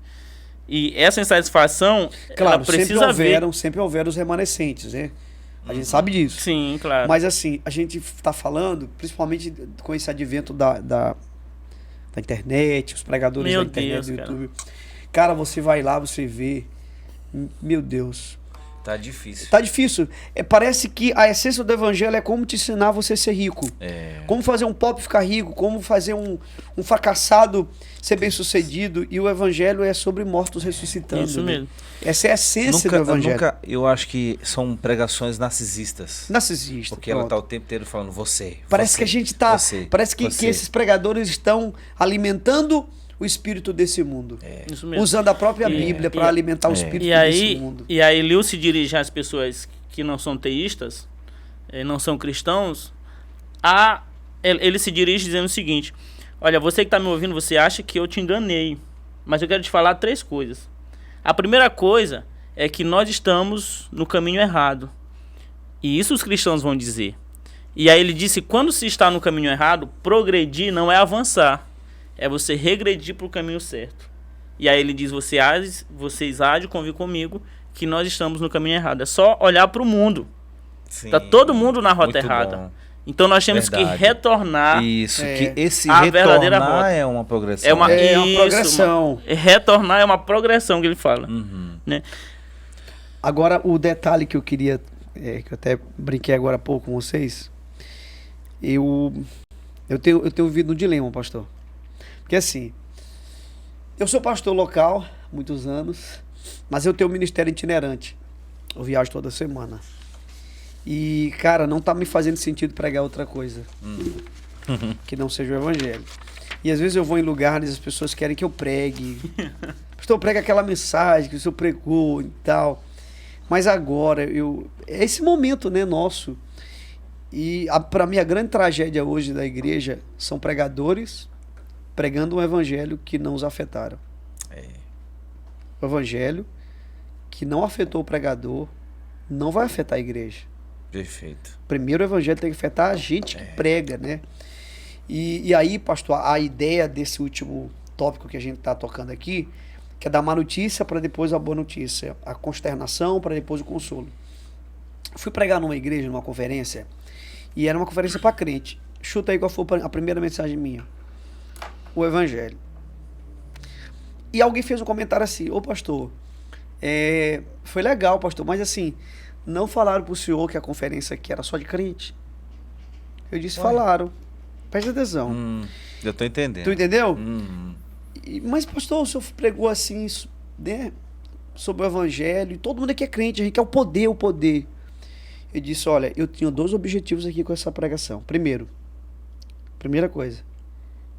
E essa insatisfação, claro, ela precisa sempre houveram os remanescentes, né? A gente sabe disso. Sim, claro. Mas assim, a gente está falando, principalmente com esse advento da internet, os pregadores da internet, do YouTube. Cara, você vai lá, você vê. Meu Deus. Tá difícil. Tá difícil. Parece que a essência do evangelho é como te ensinar você a ser rico. Como fazer um pobre ficar rico, como fazer um fracassado ser bem sucedido. E o evangelho é sobre mortos ressuscitando. Isso mesmo. Essa é a essência do evangelho. Eu acho que são pregações narcisistas. Narcisista. Porque ela tá o tempo inteiro falando você. Parece que a gente tá... Parece que esses pregadores estão alimentando o espírito desse mundo. Isso mesmo. Usando a própria Bíblia para alimentar o espírito desse mundo. E aí Lewis se dirige às pessoas que não são teístas, não são cristãos, ele se dirige dizendo o seguinte: olha, você que está me ouvindo, você acha que eu te enganei, mas eu quero te falar 3 coisas. A primeira coisa é que nós estamos no caminho errado. E isso os cristãos vão dizer. E aí ele disse, quando se está no caminho errado, progredir não é avançar. É você regredir para o caminho certo. E aí ele diz, vocês há de convir comigo que nós estamos no caminho errado. É só olhar para o mundo. Está todo mundo na rota errada. Bom. Então nós temos que retornar. Isso, que esse a verdadeira rota. É uma progressão. É uma progressão. Retornar é uma progressão que ele fala. Né? Agora, o detalhe que eu queria, que eu até brinquei agora há pouco com vocês, eu tenho vivido um dilema, pastor. Porque assim, eu sou pastor local, muitos anos, mas eu tenho um ministério itinerante. Eu viajo toda semana. E, cara, não tá me fazendo sentido pregar outra coisa que não seja o evangelho. E às vezes eu vou em lugares, as pessoas querem que eu pregue. Pastor, prega aquela mensagem que o senhor pregou e tal. Mas agora, é esse momento, né, nosso. E para mim a grande tragédia hoje da igreja são pregadores pregando um evangelho que não os afetaram. O evangelho que não afetou o pregador não vai afetar a igreja. Perfeito. Primeiro o evangelho tem que afetar a gente que prega, né? E aí, pastor, a ideia desse último tópico que a gente está tocando aqui, que é da má notícia para depois a boa notícia, a consternação para depois o consolo. Fui pregar numa igreja, numa conferência, e era uma conferência para crente. Chuta aí qual foi a primeira mensagem minha. O evangelho. E alguém fez um comentário assim: ô pastor, foi legal, pastor, mas assim, não falaram pro senhor que a conferência aqui era só de crente? Eu disse: falaram. Presta atenção. Eu tô entendendo. Tu entendeu? Mas pastor, o senhor pregou assim, né, sobre o evangelho, e todo mundo aqui é crente, a gente quer o poder, o poder. Eu disse: olha, eu tinha 2 objetivos aqui com essa pregação. Primeira coisa,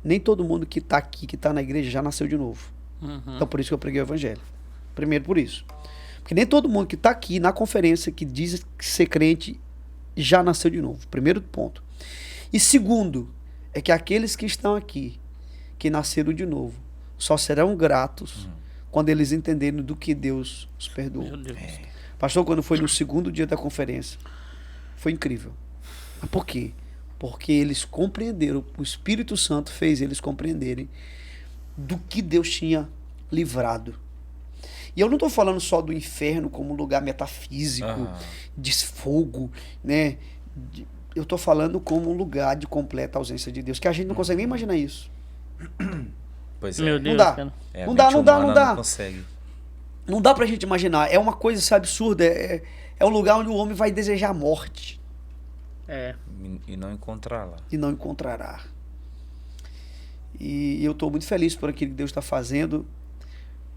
nem todo mundo que está aqui, que está na igreja, já nasceu de novo. Então por isso que eu preguei o evangelho. Primeiro por isso. Porque nem todo mundo que está aqui na conferência, que diz ser crente, já nasceu de novo. Primeiro ponto. E segundo, é que aqueles que estão aqui, que nasceram de novo, só serão gratos quando eles entenderem do que Deus os perdoou. Meu Deus. Pastor, quando foi no segundo dia da conferência, foi incrível. Mas por quê? Porque eles compreenderam, o Espírito Santo fez eles compreenderem do que Deus tinha livrado. E eu não estou falando só do inferno como um lugar metafísico, de fogo, né? Eu estou falando como um lugar de completa ausência de Deus, que a gente não consegue nem imaginar isso. Pois é. Meu Deus, Não dá. cara. Não dá, não dá, não dá. Não consegue. Não dá pra gente imaginar. É uma coisa assim, absurda. É um lugar onde o homem vai desejar a morte. E não encontrar lá. E não encontrará. E eu estou muito feliz por aquilo que Deus está fazendo,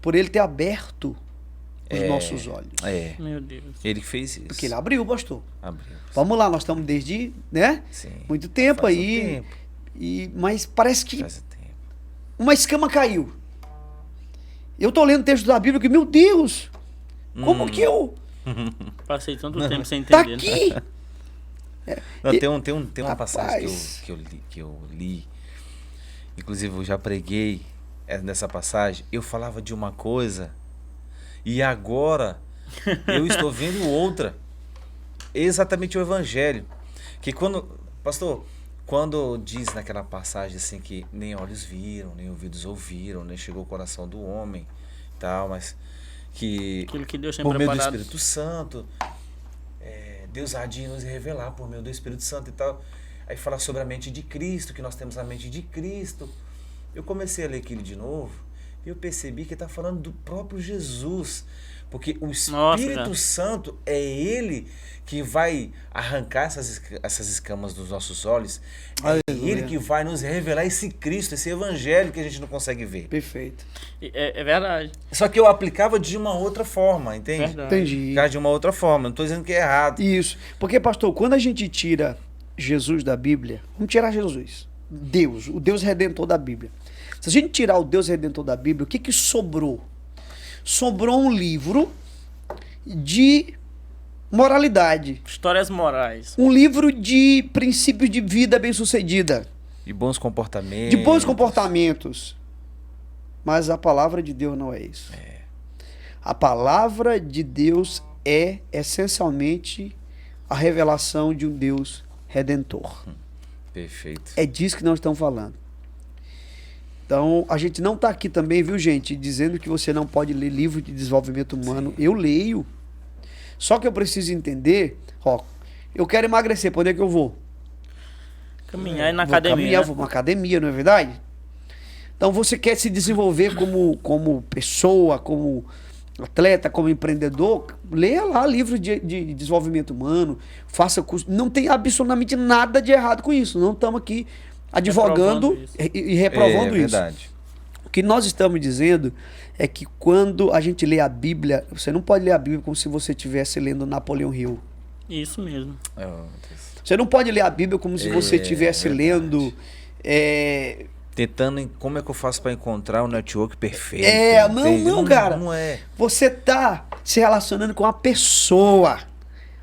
por Ele ter aberto os nossos olhos. Meu Deus. Ele fez isso. Porque Ele abriu, pastor. Abriu. Vamos lá, nós estamos desde, né? Sim. Muito tempo Faz um aí. tempo. Mas parece que Faz tempo. uma escama caiu. Eu estou lendo o texto da Bíblia que, meu Deus, como que eu... Passei tanto tempo sem Tá entender. aqui. Não, tem uma Rapaz. passagem que eu li. Inclusive, eu já preguei nessa passagem. Eu falava de uma coisa e agora eu estou vendo outra. Exatamente o evangelho. Que pastor, quando diz naquela passagem assim que nem olhos viram, nem ouvidos ouviram, nem chegou ao coração do homem, tal, mas que Aquilo que Deus tem por meio do preparado. Espírito Santo, Deus há de nos revelar por meio do Espírito Santo e tal. Aí fala sobre a mente de Cristo, que nós temos a mente de Cristo. Eu comecei a ler aquilo de novo e eu percebi que está falando do próprio Jesus. Porque o Espírito Santo é Ele que vai arrancar essas escamas dos nossos olhos. É Ele que vai nos revelar esse Cristo, esse Evangelho que a gente não consegue ver. Perfeito. É verdade. Só que eu aplicava de uma outra forma, entende? Verdade. Entendi. Aplicava de uma outra forma, não estou dizendo que é errado. Isso. Porque, pastor, quando a gente tira Jesus da Bíblia, vamos tirar Jesus. Deus, o Deus Redentor da Bíblia. Se a gente tirar o Deus Redentor da Bíblia, o que que sobrou? Sobrou um livro de moralidade. Histórias morais. Um livro de princípios de vida bem-sucedida. De bons comportamentos. De bons comportamentos. Mas a palavra de Deus não é isso. A palavra de Deus é essencialmente a revelação de um Deus redentor. Perfeito. É disso que nós estamos falando. Então, a gente não está aqui também, viu, gente, dizendo que você não pode ler livro de desenvolvimento humano. Sim. Eu leio. Só que eu preciso entender, eu quero emagrecer, para onde é que eu vou? Caminhar na academia. Caminhar, vou para uma academia, não é verdade? Então, você quer se desenvolver como pessoa, como atleta, como empreendedor, leia lá livro de desenvolvimento humano, faça curso. Não tem absolutamente nada de errado com isso. Não estamos aqui advogando e reprovando isso. Verdade. O que nós estamos dizendo é que quando a gente lê a Bíblia, você não pode ler a Bíblia como se você estivesse lendo Napoleão Hill. Isso mesmo. Você não pode ler a Bíblia como se você estivesse lendo... Tentando, como é que eu faço para encontrar o network perfeito? Não, cara. Não é. Você está se relacionando com uma pessoa.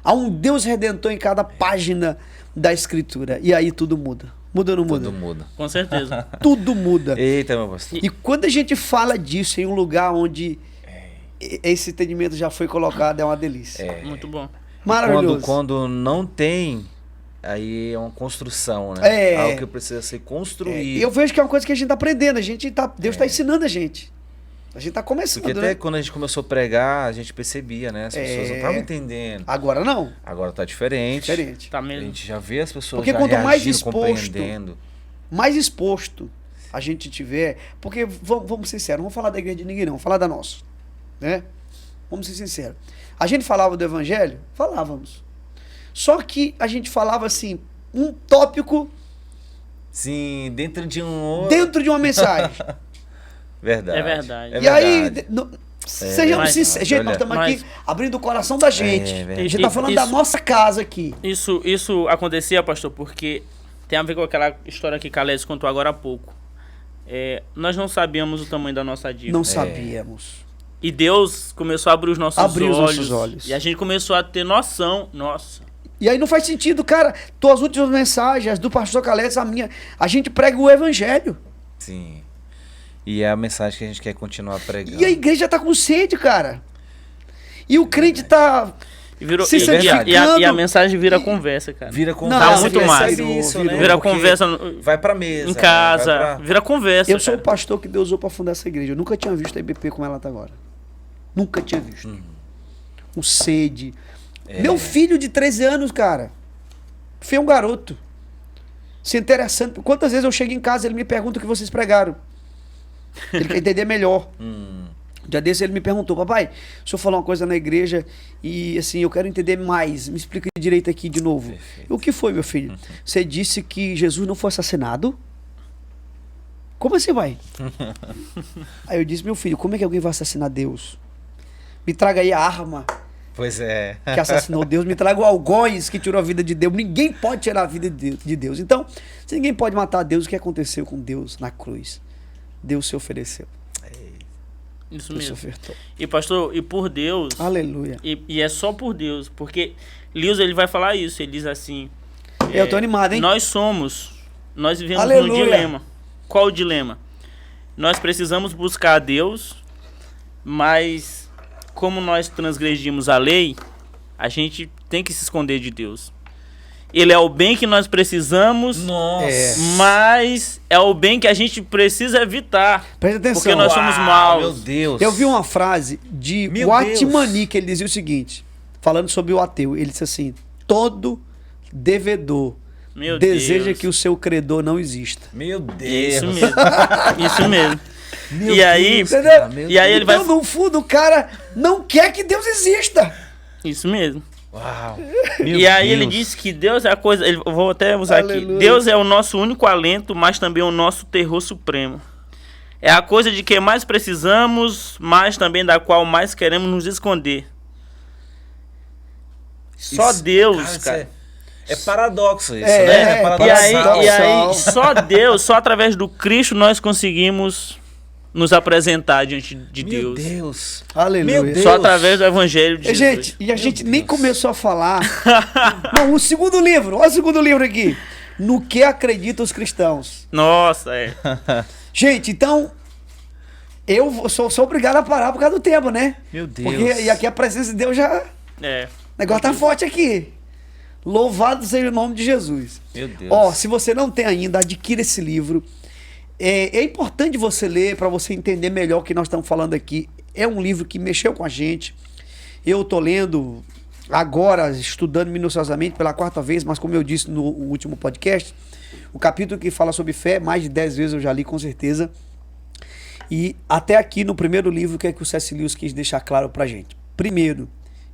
Há um Deus Redentor em cada página da Escritura. E aí tudo muda. Muda ou não muda? Tudo muda. Com certeza. Tudo muda. Eita, meu pastor. E quando a gente fala disso em um lugar onde esse entendimento já foi colocado, é uma delícia. Muito bom. Maravilhoso. Quando não tem, aí é uma construção, né? Algo que precisa ser construído. Eu vejo que é uma coisa que a gente tá aprendendo, Deus está ensinando a gente. A gente tá começando, porque até quando a gente começou a pregar, a gente percebia, né? As pessoas não estavam entendendo. Agora não. Agora tá diferente. Tá mesmo. A gente já vê as pessoas porque já quanto mais reagindo, compreendendo. Mais exposto a gente tiver... Porque, vamos ser sinceros, não vamos falar da igreja de ninguém não, vamos falar da nossa. Né? Vamos ser sinceros. A gente falava do evangelho? Falávamos. Só que a gente falava assim, um tópico... Sim, dentro de um... Dentro de uma mensagem. Verdade. É verdade. E aí, sejamos sinceros, gente, nós estamos aqui abrindo o coração da gente. A gente está falando da nossa casa aqui. Isso acontecia, pastor, porque tem a ver com aquela história que Calés contou agora há pouco. Nós não sabíamos o tamanho da nossa dívida. Não sabíamos. E Deus começou a abrir os nossos olhos. E a gente começou a ter noção. Nossa. E aí não faz sentido, cara. Tuas últimas mensagens, do pastor Calés, a gente prega o evangelho. Sim. E é a mensagem que a gente quer continuar pregando. E a igreja tá com sede, cara. E o crente tá se santificando. E a mensagem vira conversa, cara. Vira conversa. Tá muito mais. Isso, né? Vira conversa vai pra mesa. Em casa. Vira conversa. Eu sou o pastor que Deus usou pra fundar essa igreja. Eu nunca tinha visto a IBP como ela tá agora. Nunca tinha visto. Com sede. Meu filho de 13 anos, cara. Foi um garoto. Se interessante. Quantas vezes eu chego em casa e ele me pergunta o que vocês pregaram. Ele quer entender melhor. Um dia desse ele me perguntou: papai, o senhor falou uma coisa na igreja e assim, eu quero entender mais. Me explica direito aqui de novo. Perfeito. O que foi, meu filho? Você disse que Jesus não foi assassinado? Como assim, vai? Aí eu disse: meu filho, como é que alguém vai assassinar Deus? Me traga aí a arma. Pois é. Que assassinou Deus. Me traga o algoz que tirou a vida de Deus. Ninguém pode tirar a vida de Deus. Então, se ninguém pode matar Deus, o que aconteceu com Deus na cruz? Deus se ofereceu. Isso Deus mesmo. se ofertou. E pastor, e por Deus... Aleluia. E é só por Deus. Porque Lewis, ele vai falar isso. Ele diz assim... Eu tô animado, hein? Nós vivemos Aleluia. num dilema. Qual o dilema? Nós precisamos buscar a Deus, mas como nós transgredimos a lei, a gente tem que se esconder de Deus. Ele é o bem que nós precisamos, mas é o bem que a gente precisa evitar. Presta atenção. Porque nós somos maus. Meu Deus. Eu vi uma frase de Watmani que ele dizia o seguinte, falando sobre o ateu. Ele disse assim: todo devedor deseja que o seu credor não exista. Meu Deus. Isso mesmo. Isso mesmo. Meu e aí, Deus, entendeu? E aí ele então, vai... no fundo, o cara não quer que Deus exista. Isso mesmo. Uau. E aí ele disse que Deus é a coisa... Eu vou até usar aqui. Deus é o nosso único alento, mas também o nosso terror supremo. É a coisa de que mais precisamos, mas também da qual mais queremos nos esconder. Só Deus, cara. É paradoxo isso, né? E aí, só Deus, só através do Cristo nós conseguimos nos apresentar diante de Deus. Meu Deus. Aleluia. Meu Deus. Só através do Evangelho de Jesus. Gente, e a gente nem começou a falar... Não, o segundo livro. Olha o segundo livro aqui. No que acreditam os cristãos. Nossa, Gente, então... Eu sou obrigado a parar por causa do tempo, né? Meu Deus. Porque e aqui a presença de Deus já... O negócio tá forte aqui. Louvado seja o nome de Jesus. Meu Deus. Ó, se você não tem ainda, adquira esse livro. É importante você ler para você entender melhor o que nós estamos falando aqui. É um livro que mexeu com a gente. Eu tô lendo agora, estudando minuciosamente pela 4ª vez, mas como eu disse no último podcast, o capítulo que fala sobre fé, mais de 10 vezes eu já li com certeza. E até aqui no primeiro livro, o que é que o C.S. Lewis quis deixar claro pra gente? Primeiro,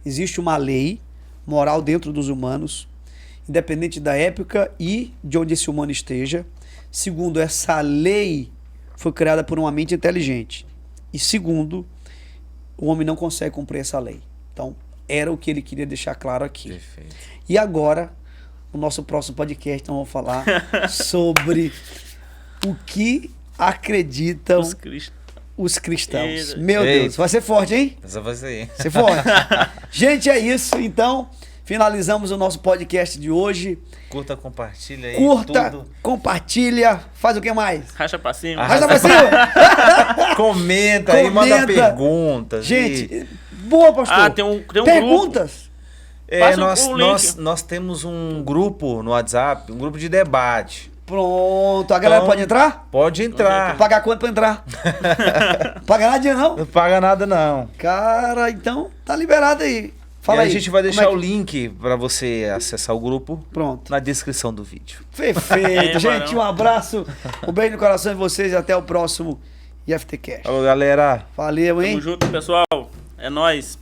existe uma lei moral dentro dos humanos, independente da época e de onde esse humano esteja. Segundo, essa lei foi criada por uma mente inteligente. E segundo, o homem não consegue cumprir essa lei. Então, era o que ele queria deixar claro aqui. Perfeito. E agora, no nosso próximo podcast, nós vamos falar sobre o que acreditam os cristãos. Meu Deus, vai ser forte, hein? Essa vai ser. Vai ser forte. Gente, é isso. Então, finalizamos o nosso podcast de hoje. Curta, compartilha aí. Compartilha. Faz o que mais? Racha pra cima. Racha pra cima. Comenta aí, manda perguntas. Gente, boa, pastor. Tem um perguntas. Grupo. Passa o link. Nós temos um grupo no WhatsApp, um grupo de debate. Pronto, a galera Então, pode entrar? Pode entrar. Pagar quanto pra entrar? Pagar nada não? Não paga nada, não. Cara, então tá liberado aí. Fala E aí. a gente vai como deixar é o link pra você acessar o grupo Pronto. na descrição do vídeo. Perfeito. Gente, Barão. um abraço. Um beijo no coração de vocês e até o próximo IFTcast. Alô, galera. Valeu, hein? Tamo junto, pessoal. É nóis.